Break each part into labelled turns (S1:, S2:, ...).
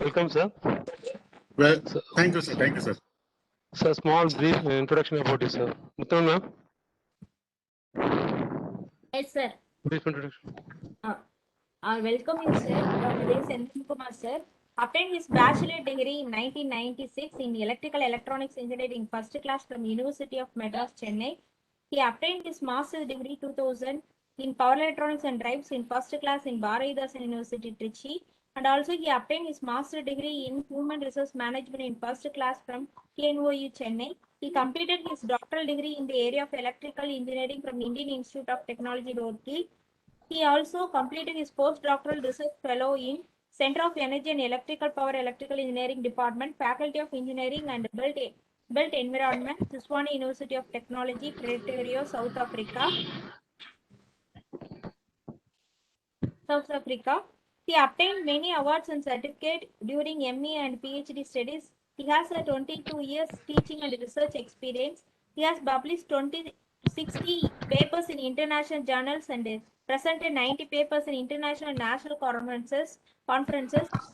S1: Welcome, sir.
S2: Well,
S1: So,
S2: thank you, sir. Thank you, sir.
S1: so small brief introduction about you, sir. Muthan, ma'am,
S3: Yes, sir.
S1: brief introduction.
S3: Uh, welcome you, sir. Dr. A. Senthil Kumar, sir. Obtained his bachelor degree in 1996 in Electrical Electronics Engineering first class from University of Madras, Chennai. He obtained his master's degree 2000 in Power Electronics and Drives in first class in Bharatidasan University, Trichy. And also he obtained his master's degree in Human Resource Management in first class from TNOU, Chennai. He completed his doctoral degree in the area of electrical engineering from Indian Institute of Technology, Roorkee. He also completed his postdoctoral research fellow in Center of Energy and Electrical Power Electrical Engineering Department, Faculty of Engineering and Built Environment, Siswani University of Technology, Pretoria, South Africa. He obtained many awards and certificates during ME and PhD studies. He has a 22 years teaching and research experience. He has published 60 papers in international journals and presented 90 papers in international and national conferences.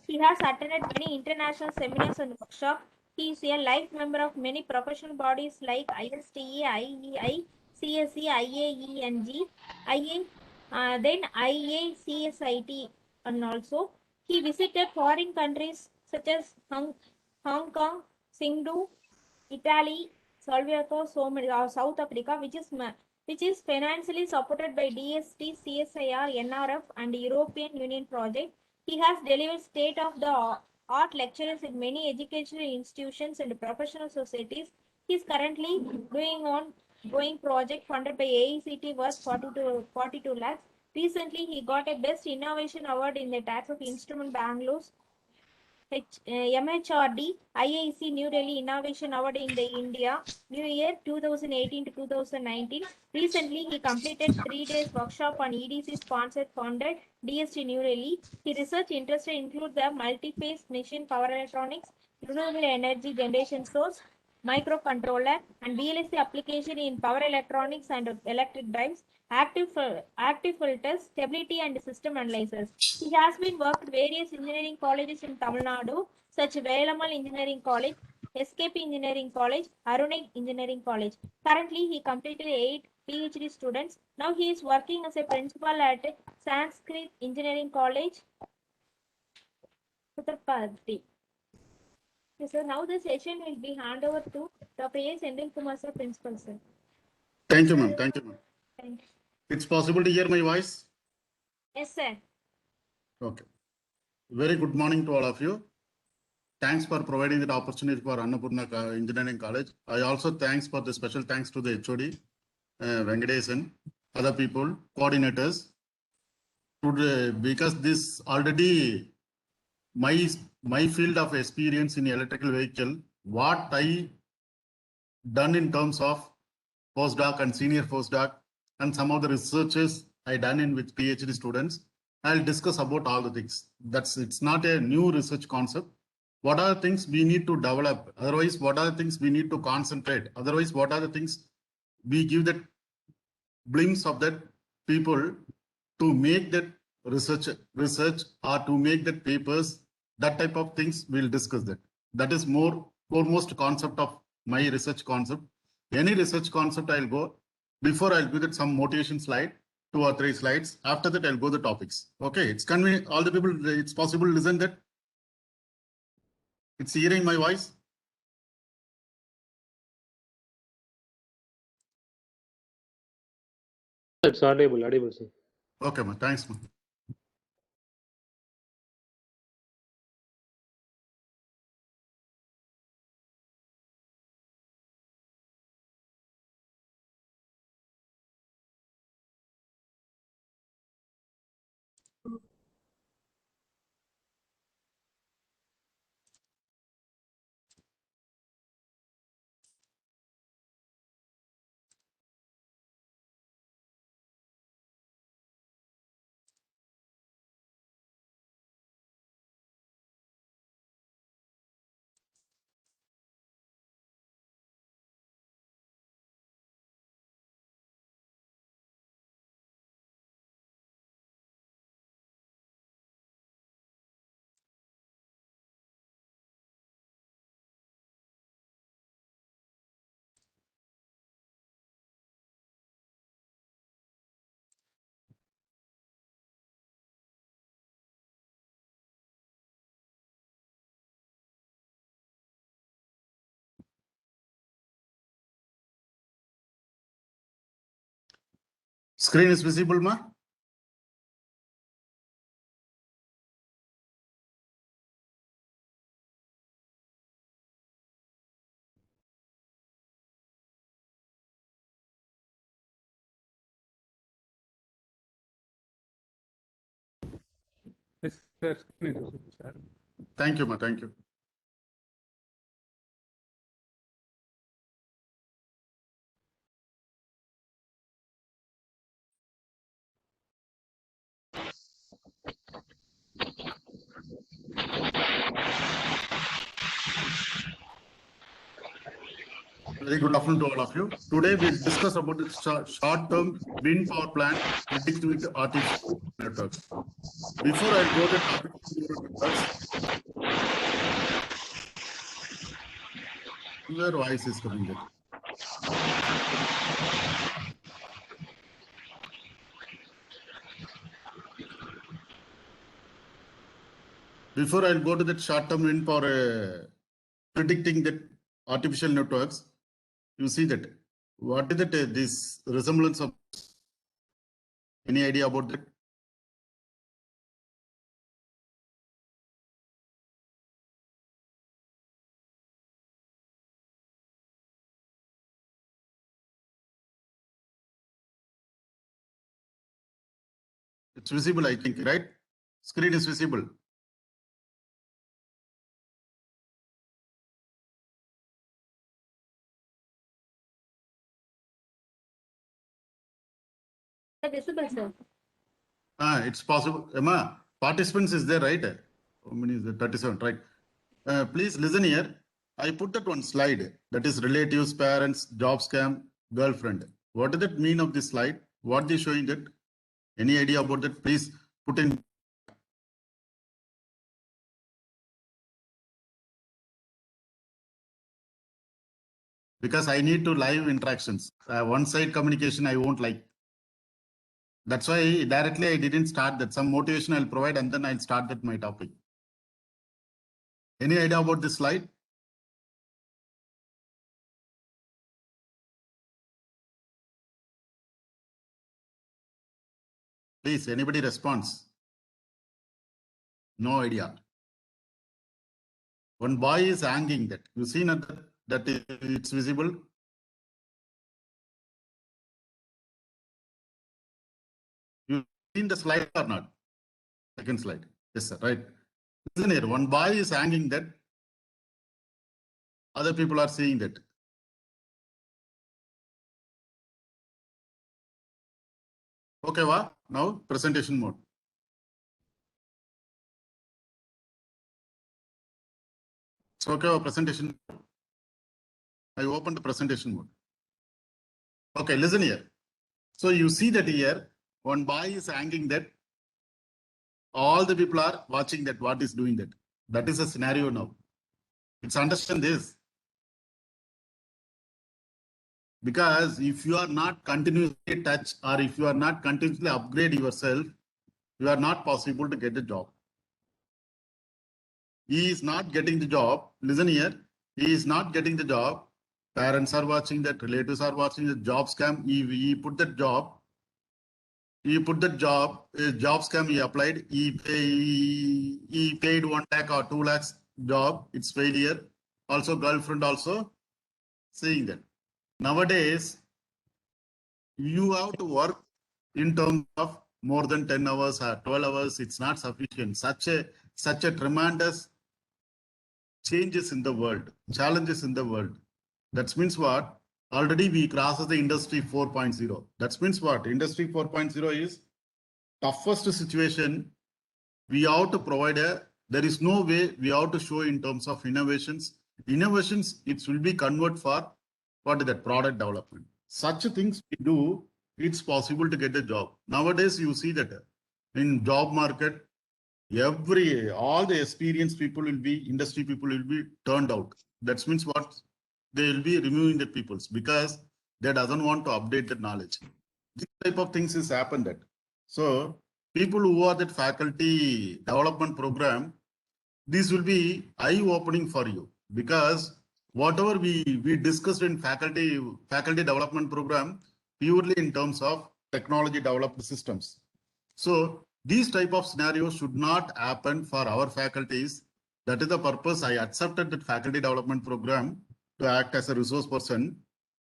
S3: He has attended many international seminars and workshops. He is a life member of many professional bodies like ISTA, IEI, CSE, IAENG, IA, then IACSIT, and also he visited foreign countries such as Hong Kong, Singapore, Italy, Slovakia, South Africa, which is financially supported by DST, CSIR, NRF, and European Union project. He has delivered state-of-the-art lectures in many educational institutions and professional societies. He is currently doing on going project funded by AICT worth 42 lakhs. Recently, he got a Best Innovation Award in the Type of Instrument Bangalore's MHRD IIC New Delhi Innovation Award in the India New Year 2018 to 2019. Recently, he completed 3 days workshop on EDC sponsored founded DST New Delhi. His research interests include the multi-phase machine power electronics, renewable energy generation source, microcontroller, and VLSI application in power electronics and electric drives, active filters, stability and system analysis. He has been worked at various engineering colleges in Tamil Nadu, such as Velamal Engineering College, SKP Engineering College, Arunik Engineering College. Currently, he completed 8 PhD students. Now he is working as a principal at Sanskrit Engineering College, Uttar Pradesh. So now the session will be handed over to Dr. A. Senthil Kumar, sir, principal, sir.
S2: Thank you, ma'am. Thank you, ma'am.
S3: Thank you.
S2: It's possible to hear my voice?
S3: Yes, sir.
S2: Okay. Very good morning to all of you. Thanks for providing that opportunity for Annapurna Engineering College. I also for the special thanks to the HOD, Venkatesan, other people, coordinators, today, because this already my field of experience in electrical vehicle, what I done in terms of postdoc and senior postdoc, and some of the researches I done in with PhD students, I'll discuss about all the things. It's not a new research concept. What are the things we need to develop? Otherwise, what are the things we need to concentrate? Otherwise, what are the things we give that glimpse of that people to make that research or to make that papers, that type of things we'll discuss that. That is foremost concept of my research concept. Any research concept I'll go, before I'll give that some motivation slide, 2 or 3 slides. After that, I'll go the topics. Okay, it's convenient. All the people, it's possible to listen that. It's hearing my voice.
S1: It's audible, sir.
S2: Okay, man. Thanks, man. Screen is visible, ma?
S1: Yes, sir. Screen is visible, sir.
S2: Thank you, ma. Thank you. Very good afternoon to all of you. Today we'll discuss about the short-term wind power plant predicting with artificial networks. Before I go to the topic of neural networks, your voice is coming there. Before I go to that short-term wind power predicting that artificial networks, you see that what is that this resemblance of any idea about that? It's visible, I think, right? Screen is visible.
S3: Visible, sir.
S2: It's possible. Emma, participants is there, right? How many is there? 37, right? Please listen here. I put that one slide that is relatives, parents, job scam, girlfriend. What does that mean of this slide? What they showing that? Any idea about that? Please put in. Because I need to live interactions. One side communication I won't like. That's why directly I didn't start that. Some motivation I'll provide and then I'll start that my topic. Any idea about this slide? Please, anybody responds? No idea. One boy is hanging that. You see that it's visible? You seen the slide or not? Second slide. Yes, sir. Right. Listen here. One boy is hanging that. Other people are seeing that. Okay, wa? Now presentation mode. So okay, presentation. I opened the presentation mode. Okay, listen here. So you see that here, one boy is hanging that. All the people are watching that. What is doing that? That is a scenario now. It's understand this. Because if you are not continuously touch or if you are not continuously upgrade yourself, you are not possible to get the job. He is not getting the job. Listen here. He is not getting the job. Parents are watching that. Relatives are watching the job scam. He put that job. He put that job. Job scam. He applied. He paid 1 lakh or 2 lakhs job. It's failure. Also girlfriend also saying that. Nowadays, you have to work in terms of more than 10 hours or 12 hours. It's not sufficient. Such a tremendous changes in the world, challenges in the world. That means what? Already we crossed the industry 4.0. That means what? Industry 4.0 is toughest situation. We have to provide there is no way we have to show in terms of innovations. Innovations, it will be convert for what is that product development. Such things we do, it's possible to get a job. Nowadays, you see that in job market, all the experienced people will be, industry people will be turned out. That means what? They will be removing the peoples because they doesn't want to update the knowledge. This type of things has happened that. So people who are that faculty development program, this will be eye-opening for you because whatever we discussed in faculty development program, purely in terms of technology developed systems. So these type of scenarios should not happen for our faculties. That is the purpose I accepted that faculty development program to act as a resource person.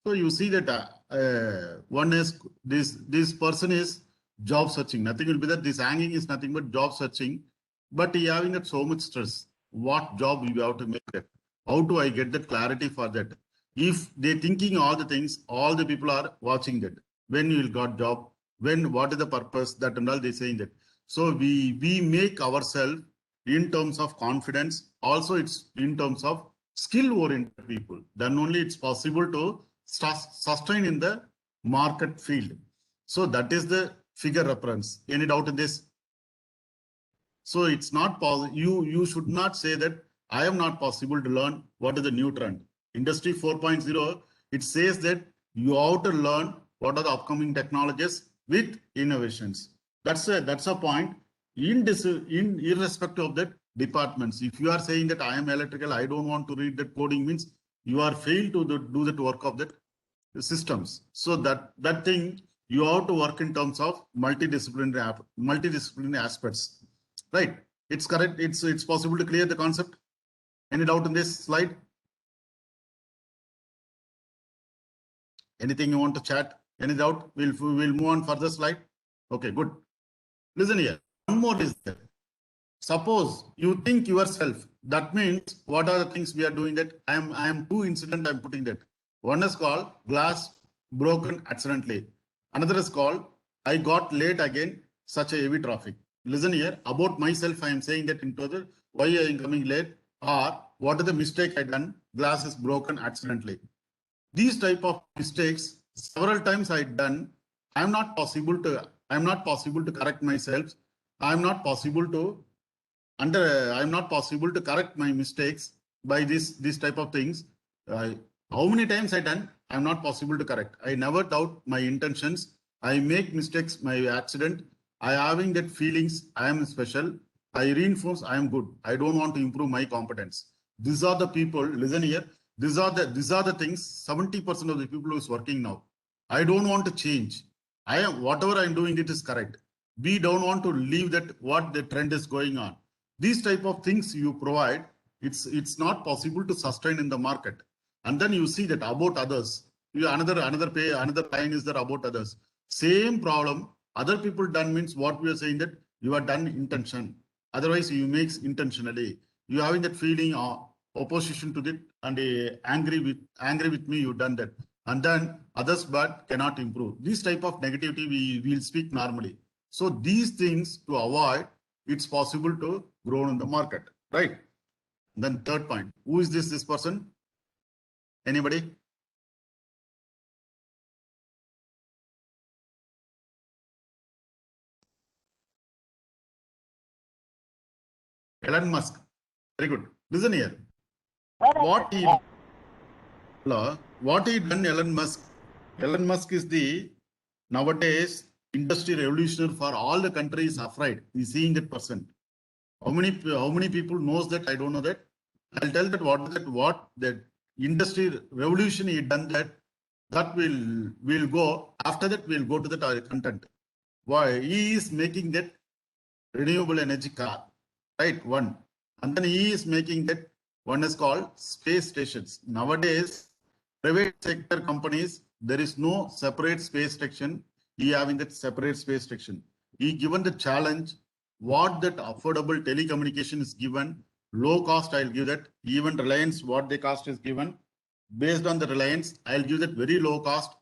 S2: So you see that one is this person is job searching. Nothing will be that this hanging is nothing but job searching, but he having that so much stress. What job you have to make that? How do I get that clarity for that? If they thinking all the things, all the people are watching that. When you will got job, when what is the purpose, that and all they saying that. So we make ourselves in terms of confidence. Also, it's in terms of skill-oriented people. Then only it's possible to sustain in the market field. So that is the figure reference. Any doubt in this? So it's not possible. You should not say that I am not possible to learn what is the new trend. Industry 4.0, it says that you have to learn what are the upcoming technologies with innovations. That's a point. Irrespective of that departments, if you are saying that I am electrical, I don't want to read that coding, means you are failed to do that work of that systems. So that thing you have to work in terms of multidisciplinary aspects, right? It's correct. It's possible to clear the concept. Any doubt in this slide? Anything you want to chat? Any doubt? We'll move on further slide. Okay, good. Listen here. One more is there. Suppose you think yourself, that means what are the things we are doing that I am two incident I'm putting that. One is called glass broken accidentally. Another is called I got late again, such a heavy traffic. Listen here, about myself, I am saying that into the why I am coming late or what are the mistake I done, glass is broken accidentally. These type of mistakes, several times I done, I'm not possible to correct myself. I'm not possible to correct my mistakes by this type of things. How many times I done? I'm not possible to correct. I never doubt my intentions. I make mistakes, my accident. I having that feelings. I am special. I reinforce. I am good. I don't want to improve my competence. These are the people. Listen here. These are the things. 70% of the people who is working now. I don't want to change. Whatever I'm doing, it is correct. We don't want to leave that what the trend is going on. These type of things you provide, it's not possible to sustain in the market. And then you see that about others. Another line is there about others. Same problem. Other people done means what we are saying that you are done intention. Otherwise, you makes intentionally. You having that feeling of opposition to that and angry with me. You done that, and then others but cannot improve. This type of negativity we will speak normally. So these things to avoid, it's possible to grow in the market, right? Then third point, who is this person? Anybody? Elon Musk. Very good. Listen here. What he done, Elon Musk? Elon Musk is the nowadays industry revolutionary for all the countries afraid. He's seeing that person. How many people knows that? I don't know that. I'll tell that what that industry revolution he done that will go. After that, we'll go to the content. Why? He is making that renewable energy car, right? One. And then he is making that one is called space stations. Nowadays, private sector companies, there is no separate space station. He having that separate space station. He given the challenge, what that affordable telecommunication is given, low cost, I'll give that. Even Reliance, what the cost is given. Based on the Reliance, I'll give that very low cost.